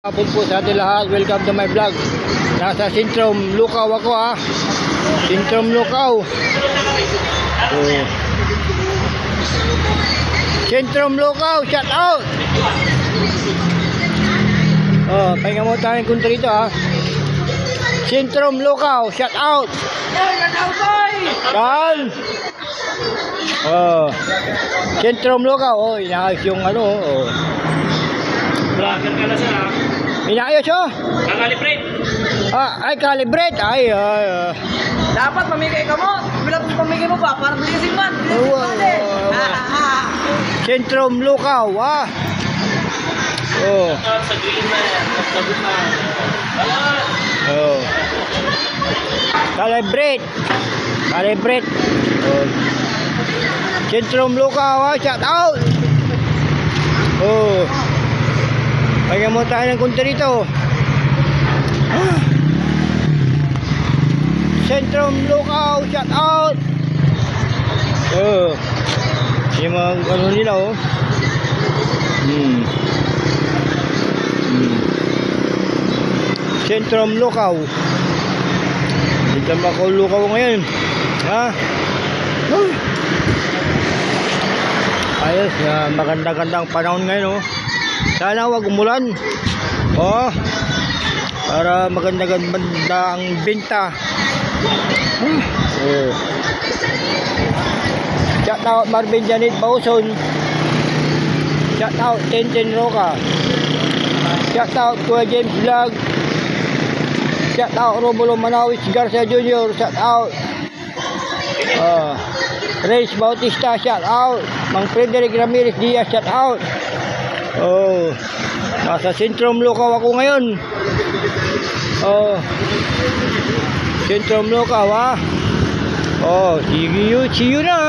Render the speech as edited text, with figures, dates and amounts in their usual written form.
Hapon po sa ating lahat. Welcome to my vlog. Nasa Sentrum Lucao ako ha. Sentrum Lucao. Sentrum Lucao, shout out. Pahinga mo tayong kunta rito ha. Sentrum Lucao, shout out. Kan. Sentrum Lucao. Inaayos yung ano. Vlogger ka na sir ha? Inaayos Kakalibrate. Ay calibrate. Dapat mamigay ka mo. Bila pamigay mo ba? Para bilisin man. Sentrum Lucao ha. Sa green na yan. Sagot na. Calibrate. Sentrum Lucao ha. Shout out. Pahinga mo tayo ng kunti rito. Sentrum Lucao, shout out. Yung mga ano nila Sentrum Lucao. Dito ako Lucao ngayon. Ayos, maganda-gandang panahon ngayon Sana wag umulan. Para maganda-ganda ang benta. Shout out Marvin Janet Bauson. Shout out Tintin Roca. Shout out Kuya James Vlog. Shout out Romulo Manawis Garcia Jr. Shout out Reyes Bautista. Shout out Mang Frederick Ramirez Diaz. Shout out. Nasa Sentrum Lucao ako ngayon. Sentrum Lucao ha. See you na.